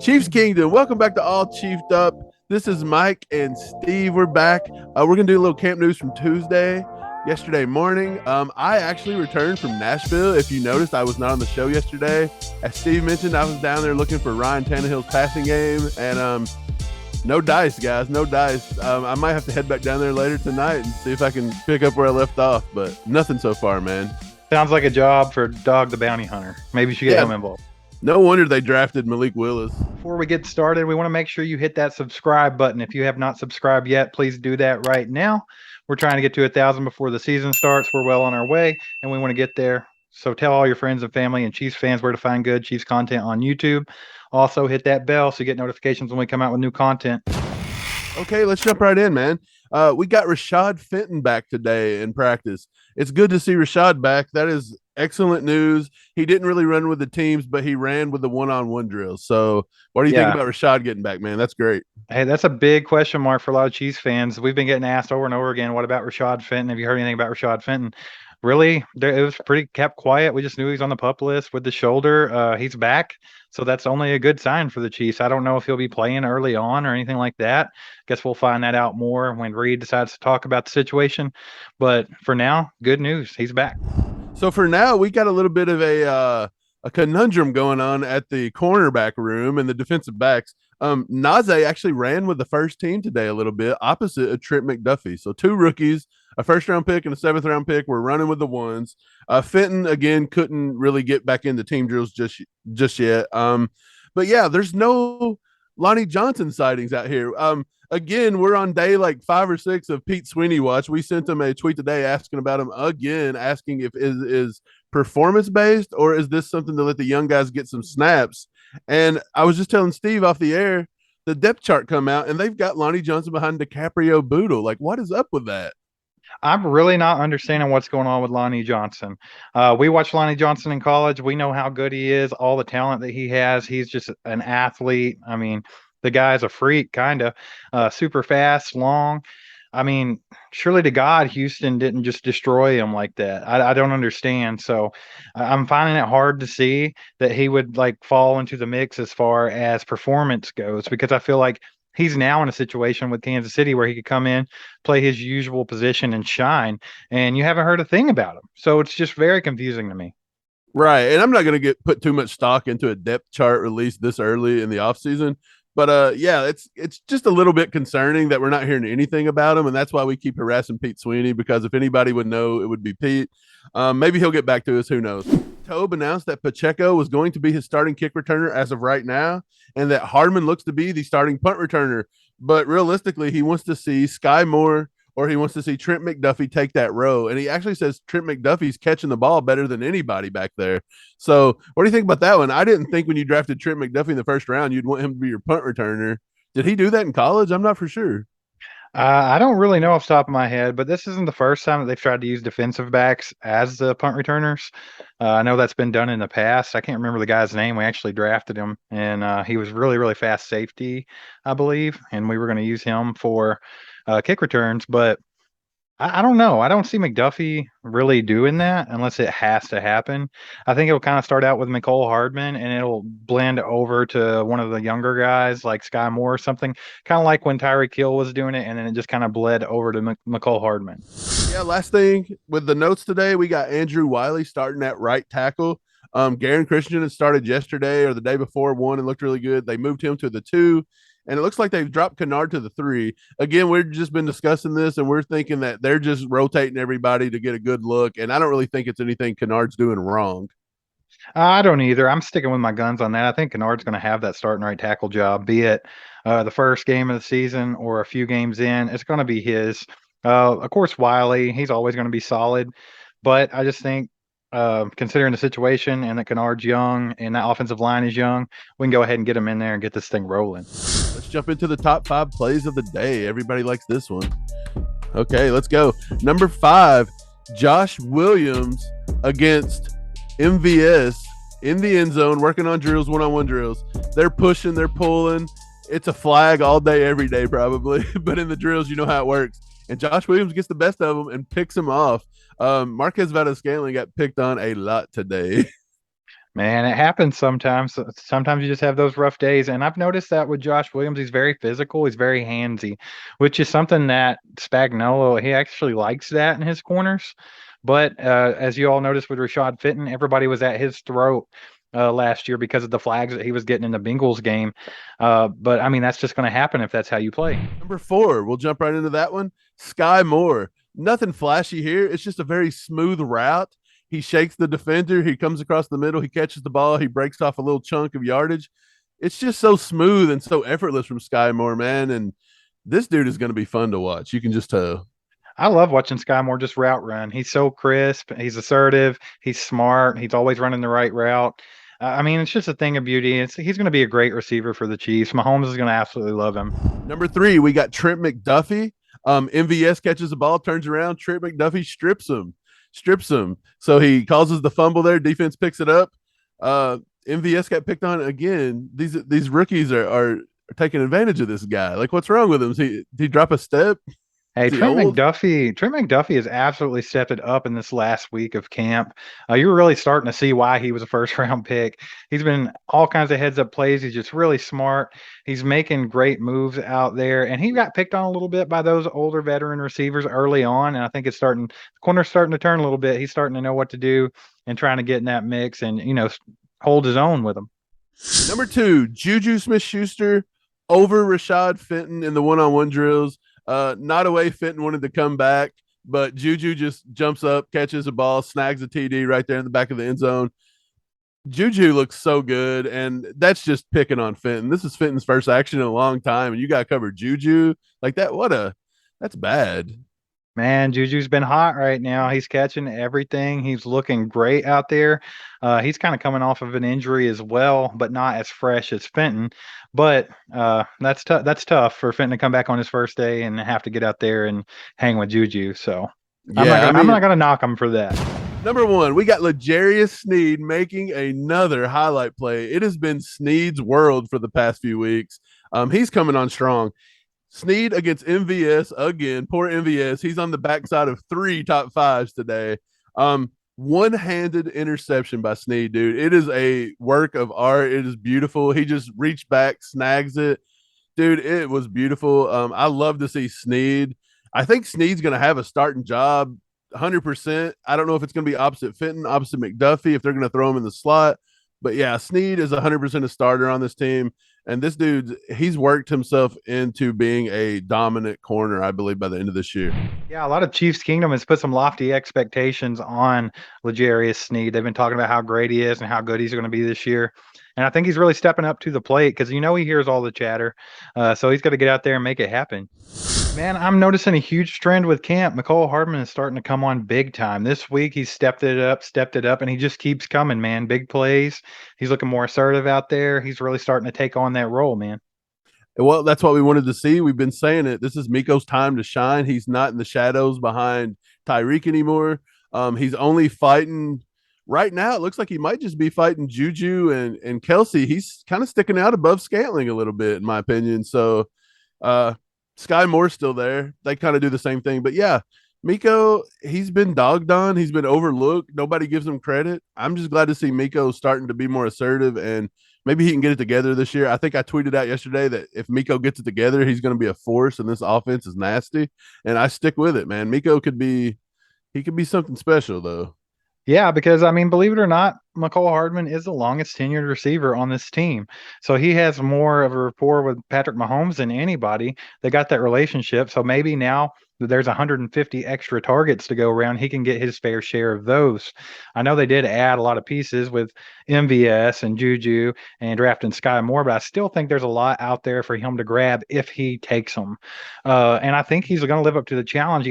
Chiefs Kingdom, welcome back to All Chiefed Up. This is Mike and Steve. We're back. We're gonna do a little camp news from Tuesday, yesterday morning. I actually returned from Nashville. If you noticed, I was not on the show yesterday. As Steve mentioned, I was down there looking for Ryan Tannehill's passing game, and no dice, guys, no dice. I might have to head back down there later tonight and see if I can pick up where I left off, but nothing so far, man. Sounds like a job for Dog the Bounty Hunter. Maybe you should get him involved. No wonder they drafted Malik Willis. Before we get started, we want to make sure you hit that subscribe button. If you have not subscribed yet, please do that right now. We're trying to get to 1,000 before the season starts. We're well on our way, and we want to get there. So tell all your friends and family and Chiefs fans where to find good Chiefs content on YouTube. Also, hit that bell so you get notifications when we come out with new content. Okay, let's jump right in, man. We got Rashad Fenton back today in practice. It's good to see Rashad back. That is excellent news. He didn't really run with the teams, but he ran with the one-on-one drills. So what do you think about Rashad getting back, man? That's great. Hey, that's a big question mark for a lot of Chiefs fans. We've been getting asked over and over again, what about Rashad Fenton? Have you heard anything about Rashad Fenton? Really, it was pretty kept quiet. We just knew he was on the PUP list with the shoulder. He's back. So that's only a good sign for the Chiefs. I don't know if he'll be playing early on or anything like that. Guess we'll find that out more when Reed decides to talk about the situation. But for now, good news. He's back. So for now, we got a little bit of a conundrum going on at the cornerback room and the defensive backs. Najee actually ran with the first team today a little bit, opposite of Trent McDuffie. So two rookies, a first-round pick and a seventh-round pick, were running with the ones. Fenton, again, couldn't really get back into team drills just yet. But, yeah, there's no Lonnie Johnson sightings out here. Again, we're on day like 5 or 6 of Pete Sweeney watch. We sent him a tweet today asking about him again, asking if is performance-based or is this something to let the young guys get some snaps? And I was just telling Steve off the air, the depth chart come out, and they've got Lonnie Johnson behind DiCaprio Boodle. Like, what is up with that? I'm really not understanding what's going on with Lonnie Johnson. We watched Lonnie Johnson in college. We know how good he is, all the talent that he has. He's just an athlete. I mean, the guy's a freak, kind of super fast, long. I mean, surely to God, Houston didn't just destroy him like that. I don't understand. So I'm finding it hard to see that he would like fall into the mix as far as performance goes, because I feel like he's now in a situation with Kansas City where he could come in, play his usual position and shine, and you haven't heard a thing about him. So it's just very confusing to me. Right. And I'm not going to put too much stock into a depth chart released this early in the offseason. But yeah, it's just a little bit concerning that we're not hearing anything about him, and that's why we keep harassing Pete Sweeney, because if anybody would know, it would be Pete. Maybe he'll get back to us. Who knows? Tobe announced that Pacheco was going to be his starting kick returner as of right now, and that Hardman looks to be the starting punt returner. But realistically, he wants to see Sky Moore or he wants to see Trent McDuffie take that row. And he actually says Trent McDuffie's catching the ball better than anybody back there. So what do you think about that one? I didn't think when you drafted Trent McDuffie in the first round, you'd want him to be your punt returner. Did he do that in college? I'm not for sure. I don't really know off the top of my head, but this isn't the first time that they've tried to use defensive backs as the punt returners. I know that's been done in the past. I can't remember the guy's name. We actually drafted him, and he was really, really fast safety, I believe, and we were going to use him for kick returns. But I don't know. I don't see McDuffie really doing that unless it has to happen. I think it'll kind of start out with Mecole Hardman and it'll blend over to one of the younger guys like Sky Moore or something, kind of like when Tyreek Hill was doing it, and then it just kind of bled over to Mecole Hardman. Yeah, last thing with the notes today, we got Andrew Wiley starting at right tackle. Garen Christian had started yesterday or the day before, one, and looked really good. They moved him to the 2. And it looks like they've dropped Kennard to the 3. Again, we've just been discussing this, and we're thinking that they're just rotating everybody to get a good look. And I don't really think it's anything Kennard's doing wrong. I don't either. I'm sticking with my guns on that. I think Kennard's going to have that starting right tackle job, be it the first game of the season or a few games in. It's going to be his. Of course, Wiley, he's always going to be solid. But I just think considering the situation and that Kennard's young and that offensive line is young, we can go ahead and get him in there and get this thing rolling. Let's jump into the top 5 plays of the day. Everybody likes this one. Okay, let's go. Number 5, Josh Williams against MVS in the end zone, working on drills, one-on-one drills. They're pushing, they're pulling. It's a flag all day, every day, probably. But in the drills, you know how it works. And Josh Williams gets the best of them and picks him off. Marquez Valdes-Scantling got picked on a lot today. Man, it happens sometimes. Sometimes you just have those rough days. And I've noticed that with Josh Williams, he's very physical, he's very handsy, which is something that Spagnuolo, he actually likes that in his corners. But as you all noticed with Rashad Fenton, everybody was at his throat last year because of the flags that he was getting in the Bengals game. But I mean, that's just going to happen if that's how you play. Number 4, we'll jump right into that one. Sky Moore. Nothing flashy here. It's just a very smooth route. He shakes the defender. He comes across the middle. He catches the ball. He breaks off a little chunk of yardage. It's just so smooth and so effortless from Sky Moore, man. And this dude is going to be fun to watch. You can just tell. I love watching Sky Moore just route run. He's so crisp. He's assertive. He's smart. He's always running the right route. I mean, it's just a thing of beauty. He's going to be a great receiver for the Chiefs. Mahomes is going to absolutely love him. Number 3, we got Trent McDuffie. MVS catches the ball, turns around. Trent McDuffie strips him. So he causes the fumble there. Defense picks it up. MVS got picked on again. These rookies are taking advantage of this guy. Like, what's wrong with him? Did he drop a step? Hey, Is he old? Trent McDuffie has absolutely stepped it up in this last week of camp. You're really starting to see why he was a first round pick. He's been all kinds of heads up plays. He's just really smart. He's making great moves out there, and he got picked on a little bit by those older veteran receivers early on. And I think the corner's starting to turn a little bit. He's starting to know what to do and trying to get in that mix and hold his own with them. Number 2, Juju Smith-Schuster over Rashad Fenton in the one-on-one drills. Not away. Fenton wanted to come back, but Juju just jumps up, catches a ball, snags a TD right there in the back of the end zone. Juju looks so good, and that's just picking on Fenton. This is Fenton's first action in a long time, and you got to cover Juju like that. That's bad. Man, Juju's been hot right now. He's catching everything. He's looking great out there. He's kind of coming off of an injury as well, but not as fresh as Fenton. But that's tough. That's tough for Fenton to come back on his first day and have to get out there and hang with Juju. So Yeah, I I'm not mean, gonna knock him for that. number 1, we got L'Jarius Sneed making another highlight play. It has been Sneed's world for the past few weeks. He's coming on strong. Sneed against MVS again. Poor MVS. He's on the backside of 3 top 5s today. One-handed interception by Sneed, dude. It is a work of art. It is beautiful. He just reached back, snags it. Dude, it was beautiful. I love to see Sneed. I think Sneed's going to have a starting job 100%. I don't know if it's going to be opposite Fenton, opposite McDuffie, if they're going to throw him in the slot. But yeah, Sneed is 100% a starter on this team. And this dude, he's worked himself into being a dominant corner, I believe, by the end of this year. Yeah, a lot of Chiefs Kingdom has put some lofty expectations on L'Jarius Sneed. They've been talking about how great he is and how good he's going to be this year. And I think he's really stepping up to the plate because he hears all the chatter. So he's got to get out there and make it happen. Man, I'm noticing a huge trend with camp. Mecole Hardman is starting to come on big time. This week he's stepped it up, and he just keeps coming, man. Big plays. He's looking more assertive out there. He's really starting to take on that role, man. Well, that's what we wanted to see. We've been saying it. This is Miko's time to shine. He's not in the shadows behind Tyreek anymore. He's only fighting right now. It looks like he might just be fighting Juju and Kelsey. He's kind of sticking out above Scantling a little bit, in my opinion. So, Sky Moore's still there. They kind of do the same thing. But yeah, Miko, he's been dogged on. He's been overlooked. Nobody gives him credit. I'm just glad to see Miko starting to be more assertive, and maybe he can get it together this year. I think I tweeted out yesterday that if Miko gets it together, he's going to be a force, and this offense is nasty. And I stick with it, man. Miko could be something special, though. Yeah, because I mean, believe it or not, Mecole Hardman is the longest tenured receiver on this team. So he has more of a rapport with Patrick Mahomes than anybody. They got that relationship. So maybe now that there's 150 extra targets to go around, he can get his fair share of those. I know they did add a lot of pieces with MVS and Juju and drafting Sky Moore, but I still think there's a lot out there for him to grab if he takes them. And I think he's going to live up to the challenge.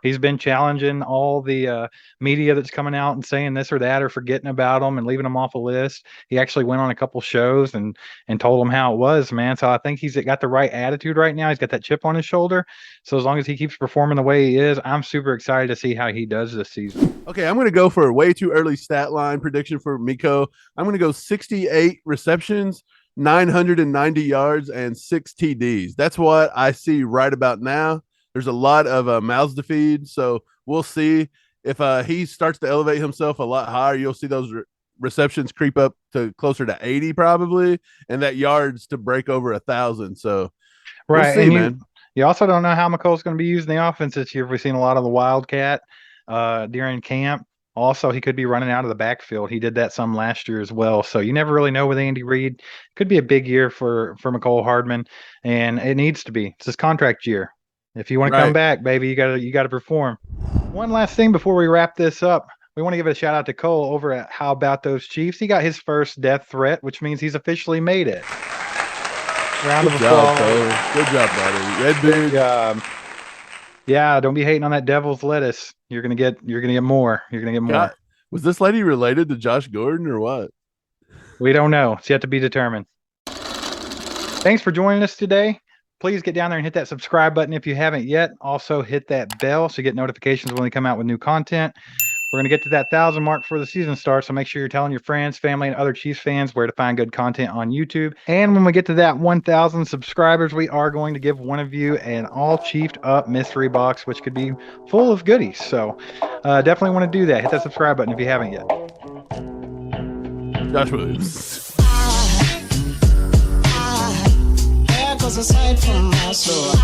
He's been challenging all the media that's coming out and saying this or that or forgetting about them and leaving them off a list. He actually went on a couple shows and told them how it was, man. So I think he's got the right attitude right now. He's got that chip on his shoulder. So as long as he keeps performing the way he is, I'm super excited to see how he does this season. Okay, I'm going to go for a way too early stat line prediction for Miko. I'm going to go 68 receptions, 990 yards, and 6 TDs. That's what I see right about now. There's a lot of mouths to feed, so we'll see if he starts to elevate himself a lot higher. You'll see those receptions creep up to closer to 80 probably, and that yards to break over 1,000. So we'll Right. see, And man. you also don't know how McColl's going to be using the offense this year. We've seen a lot of the Wildcat during camp. Also, he could be running out of the backfield. He did that some last year as well. So you never really know with Andy Reid. Could be a big year for Mecole Hardman, and it needs to be. It's his contract year. If you want to come Right. back, baby, you gotta perform. One last thing before we wrap this up. We want to give a shout out to Cole over at How About Those Chiefs. He got his first death threat, which means he's officially made it. Round Good of job, applause. Cole. Good job, buddy. Red dude. Yeah, don't be hating on that devil's lettuce. You're gonna get more. You're gonna get God, more. was this lady related to Josh Gordon or what? We don't know. It's yet to be determined. Thanks for joining us today. Please get down there and hit that subscribe button if you haven't yet. Also hit that bell so you get notifications when we come out with new content. We're going to get to that 1,000 mark before the season starts, so make sure you're telling your friends, family, and other Chiefs fans where to find good content on YouTube. And when we get to that 1,000 subscribers, we are going to give one of you an all chiefed up mystery box, which could be full of goodies. So definitely want to do that. Hit that subscribe button if you haven't yet. Josh Williams. There goes a sight from my soul.